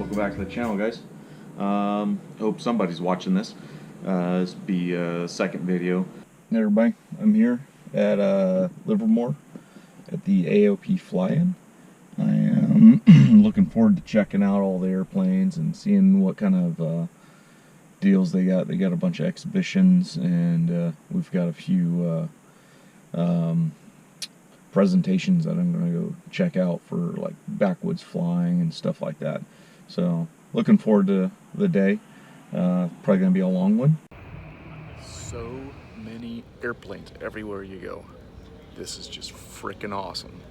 Welcome back to the channel, guys. Hope somebody's watching this. This will be a second video. Hey everybody, I'm here at Livermore at the AOP Fly-In. I am looking forward to checking out all the airplanes and seeing what kind of deals they got. They got a bunch of exhibitions, and we've got a few presentations that I'm going to go check out for, like, backwoods flying and stuff like that. So looking forward to the day. Probably going to be a long one. So many airplanes everywhere you go. This is just freaking awesome.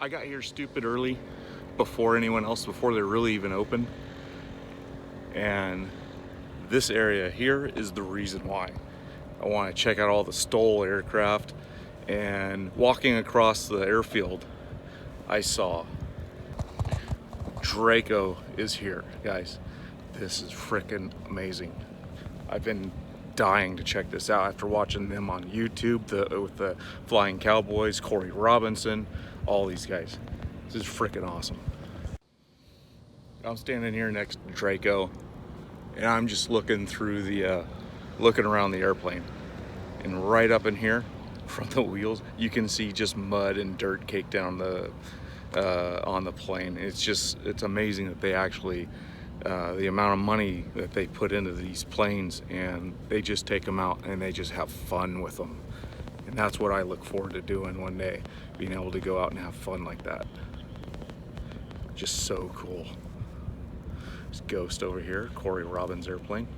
I got here stupid early before anyone else, before they're really even open. And this area here is the reason why. I want to check out all the STOL aircraft. And walking across the airfield, I saw Draco is here, guys. This is freaking amazing. I've been dying to check this out after watching them on YouTube, with the Flying Cowboys, Corey Robinson, all these guys. This is freaking awesome. I'm standing here next to Draco, and I'm just looking through the, looking around the airplane. And right up in here, from the wheels, you can see just mud and dirt caked down the on the plane. It's amazing that they actually, the amount of money that they put into these planes, and they just take them out and they just have fun with them. And that's what I look forward to doing one day, being able to go out and have fun like that. Just so cool. There's Ghost over here, Corey Robbins' airplane.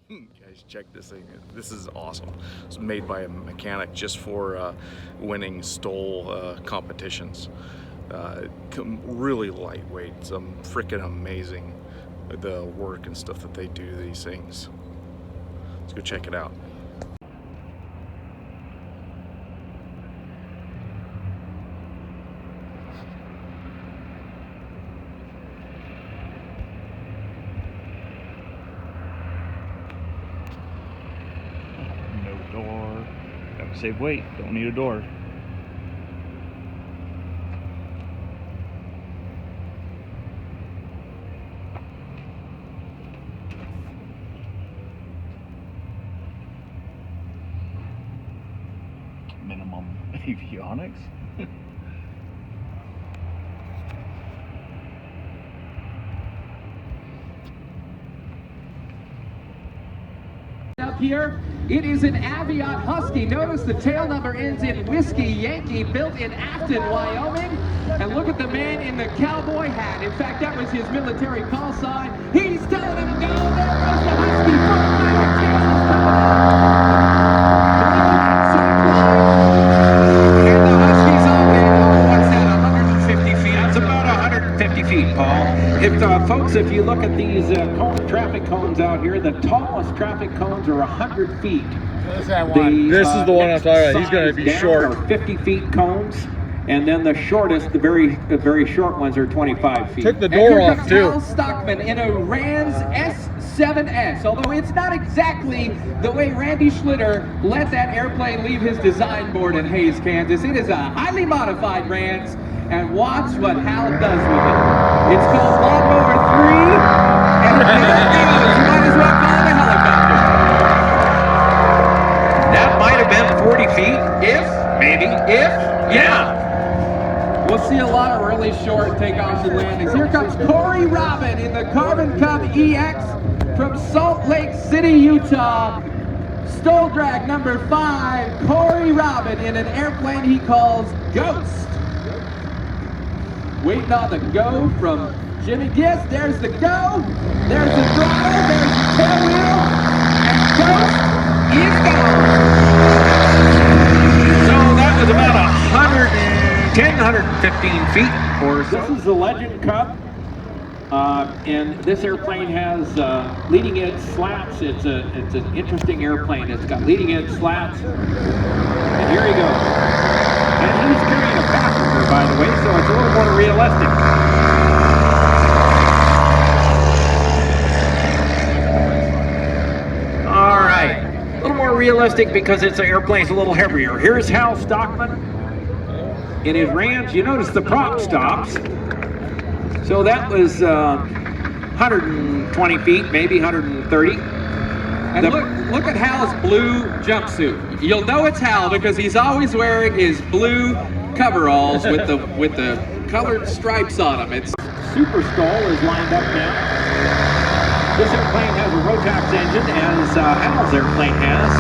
Guys, check this thing. This is awesome. It's made by a mechanic just for winning STOL competitions. Really lightweight. Some freaking amazing, the work and stuff that they do to these things. Let's go check it out. Door. Gotta save weight. Don't need a door. Minimum avionics. Up here, it is an Aviat Husky. Notice the tail number ends in Whiskey Yankee, built in Afton, Wyoming. And look at the man in the cowboy hat. In fact, that was his military call sign. He's telling him to go. There goes the Husky. And the Huskies up in, what's that, 150 feet? That's about 150 feet, Paul. Folks, if you look at these traffic cones out here, the tallest traffic cones are 100 feet. This is the one I'm talking about. He's going to be short. Are 50 feet cones, and then the shortest, the very short ones are 25 feet. Took the door off too. Al Stockman in a Rans S7S, although it's not exactly the way Randy Schlitter let that airplane leave his design board in Hays, Kansas. It is a highly modified Rans. And watch what Hal does with it. It's called Lawnmower 3, and there it goes. You might as well call it a helicopter. That might have been 40 feet, yeah. We'll see a lot of really short takeoffs and landings. Here comes Corey Robin in the Carbon Cub EX from Salt Lake City, Utah. STOL drag number 5, Corey Robin in an airplane he calls Ghost. Waiting on the go from Jimmy Giss. There's the go. There's the throttle. There's the tail wheel. And Ghost is gone. So that was about 110, 115 feet. Or so. This is the Legend Cub. And this airplane has leading edge slats. It's an interesting airplane. It's got leading edge slats. And here he goes. And he's carrying a passenger, by the way, so it's a little more realistic. All right, a little more realistic because it's an airplane's a little heavier. Here's Hal Stockman. in his range. You notice the prop stops. So that was 120 feet, maybe 130. And look at Hal's blue jumpsuit. You'll know it's Hal because he's always wearing his blue coveralls with the colored stripes on them. It's Super STOL is lined up now. This airplane has a Rotax engine, as Hal's airplane has.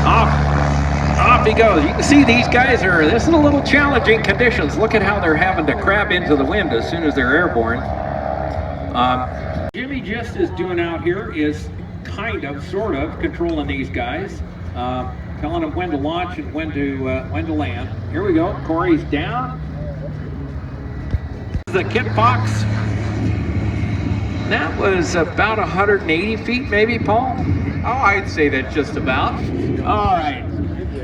Off he goes. You can see these guys this is a little challenging conditions. Look at how they're having to crab into the wind as soon as they're airborne. Jimmy just is doing out here is kind of, sort of, controlling these guys, telling them when to launch and when to land. Here we go. Corey's down. The kit box. That was about 180 feet, maybe, Paul. oh, I'd say that just about. All right.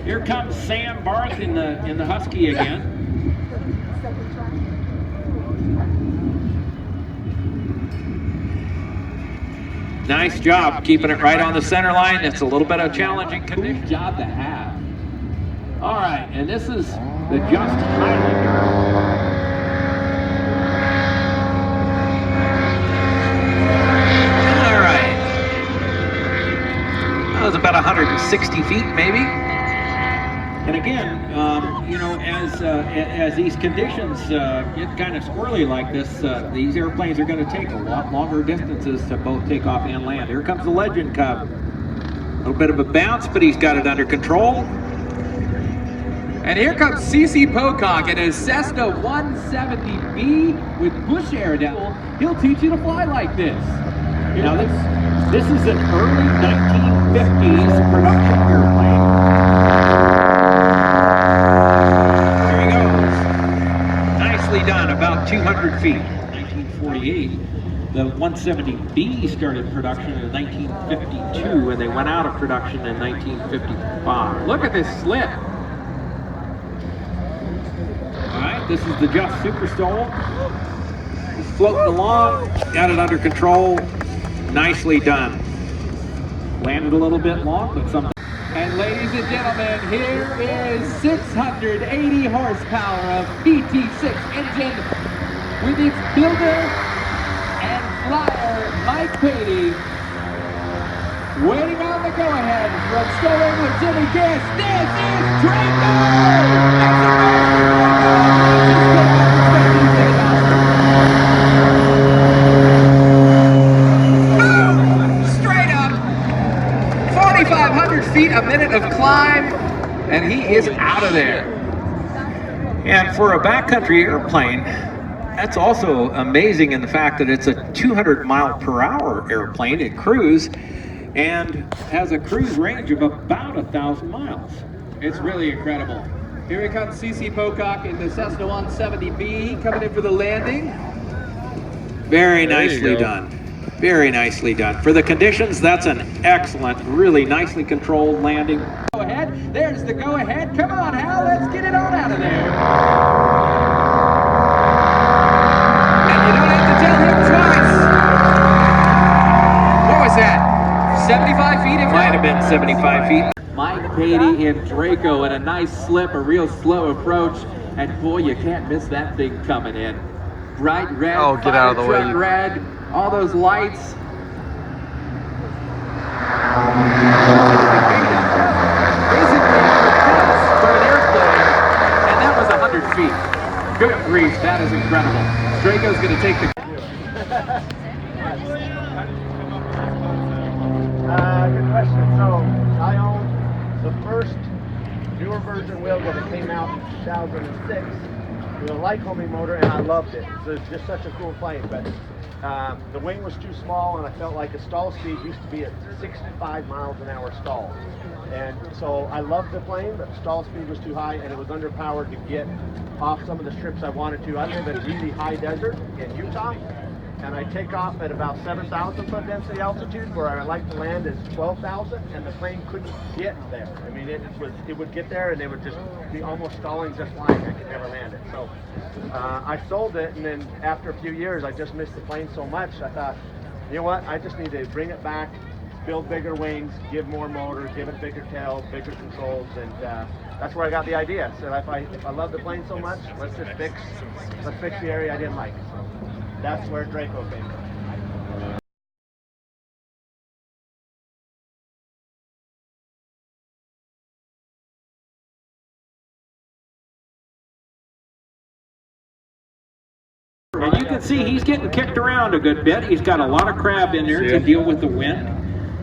Here comes Sam Barth in the Husky again. Nice job keeping it right on the center line. It's a little bit of challenging condition. Job to have. All right, and this is the Just Highlander. All right. That was about 160 feet, maybe. And again, you know, as these conditions get kind of squirrely like this, these airplanes are going to take a lot longer distances to both take off and land. Here comes the Legend Cub. A little bit of a bounce, but he's got it under control. And here comes C.C. Pocock in his Cessna 170B with bush air down. He'll teach you to fly like this. Now this is an early 1950s production airplane. There he goes. Nicely done, about 200 feet. 1948. The 170B started production in 1952, and they went out of production in 1955. Look at this slip. All right, this is the Just Super STOL. He's floating along, got it under control. Nicely done. Landed a little bit long, but something. And ladies and gentlemen, here is 680 horsepower of PT6 engine with its builder and flyer, Mike Patey, waiting on the go-ahead from Stolen with Jimmy Guest. This is Draco! Straight up, 4,500 feet a minute of climb, and he is out of there. And for a backcountry airplane, that's also amazing in the fact that it's a 200-mile-per-hour airplane at cruise and has a cruise range of about 1,000 miles. It's really incredible. Here comes C.C. Pocock in the Cessna 170B coming in for the landing. Very nicely done. Very nicely done. For the conditions, that's an excellent, really nicely controlled landing. Go ahead. There's the go ahead. Come on, Hal. Let's get it on out of there. And you don't have to tell him twice. What was that? 75 feet? It Might have been 75 feet. Mike Patey in Draco and a nice slip, a real slow approach. And boy, you can't miss that thing coming in. Bright red, Oh, get out of the way. red, all those lights. For an airplane, and that was 100 feet. Good grief, that is incredible. Draco's going to take the... Good question. So I own the first newer version wheelgun that came out in 2006 with a Lycoming motor, and I loved it. So it's just such a cool plane, but the wing was too small, and I felt like the stall speed used to be at 65 miles an hour stall. And so I loved the plane, but the stall speed was too high, and it was underpowered to get off some of the strips I wanted to. I live in really high desert in Utah, and I take off at about 7,000 foot density altitude, where I like to land is 12,000, and the plane couldn't get there. I mean, it would get there, and it would just be almost stalling just flying. I could never land it. So I sold it, and then after a few years, I just missed the plane so much. I thought, you know what? I just need to bring it back build bigger wings, give more motor, give it bigger tail, bigger controls, and that's where I got the idea. So if I love the plane so much, let's fix the area I didn't like. So that's where Draco came from. And you can see he's getting kicked around a good bit. He's got a lot of crab in there to deal with the wind.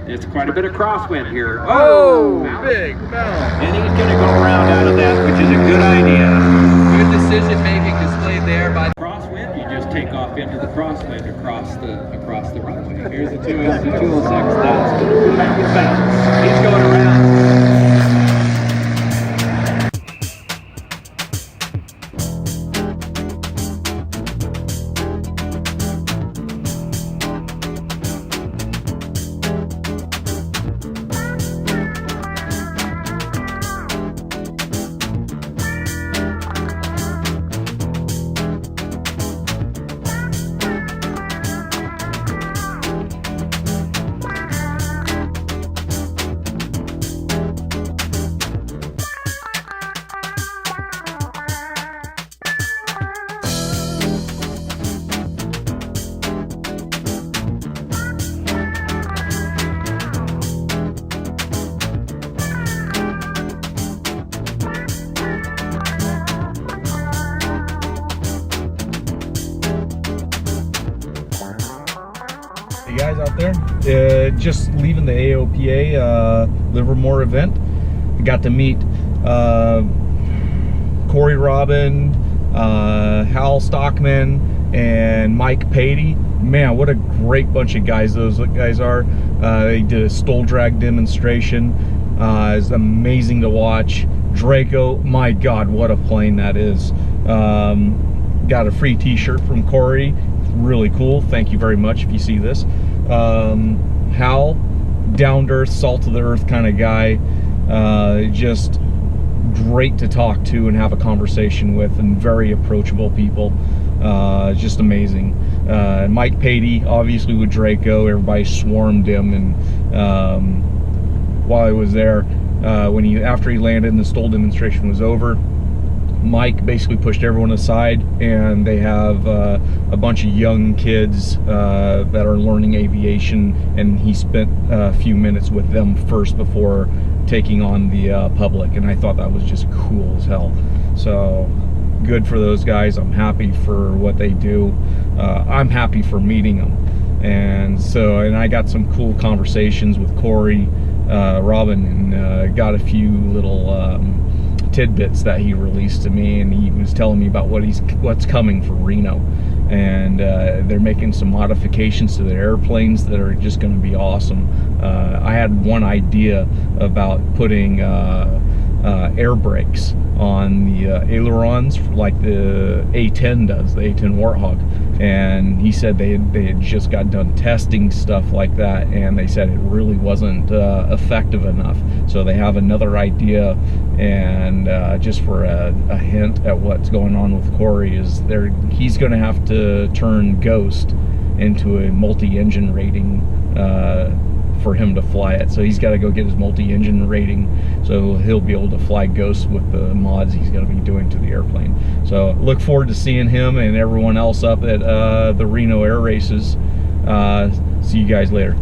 It's quite a bit of crosswind here. Oh, big no. And he's going to go around out of that, which is a good idea. Good decision making displayed there by Crosswind, you just take off into the crosswind across the runway. Here's the 206. That's going to be back with bounce. He's going around. Guys out there, just leaving the AOPA Livermore event. Got to meet Corey Robin, Hal Stockman, and Mike Patey. Man, what a great bunch of guys those guys are. They did a STOL drag demonstration. It's amazing to watch. Draco, my God, what a plane that is. Got a free t-shirt from Corey. Really cool. Thank you very much if you see this. Hal, down to earth, salt of the earth kind of guy. Just great to talk to and have a conversation with, and very approachable people. Just amazing. Mike Patey, obviously with Draco, everybody swarmed him, and while I was there, after he landed and the STOL demonstration was over, Mike basically pushed everyone aside, and they have a bunch of young kids that are learning aviation, and he spent a few minutes with them first before taking on the public, and I thought that was just cool as hell. So good for those guys. I'm happy for what they do. I'm happy for meeting them, and I got some cool conversations with Corey Robin, and got a few little tidbits that he released to me, and he was telling me about what's coming for Reno, and they're making some modifications to their airplanes that are just going to be awesome. I had one idea about putting air brakes on the ailerons like the A10 does, the A10 Warthog, and he said they had just got done testing stuff like that, and they said it really wasn't effective enough. So they have another idea, and just for a hint at what's going on with Corey, is he's going to have to turn Ghost into a multi-engine rating for him to fly it. So he's got to go get his multi-engine rating, so he'll be able to fly Ghost with the mods he's going to be doing to the airplane. So look forward to seeing him and everyone else up at the Reno Air Races. See you guys later.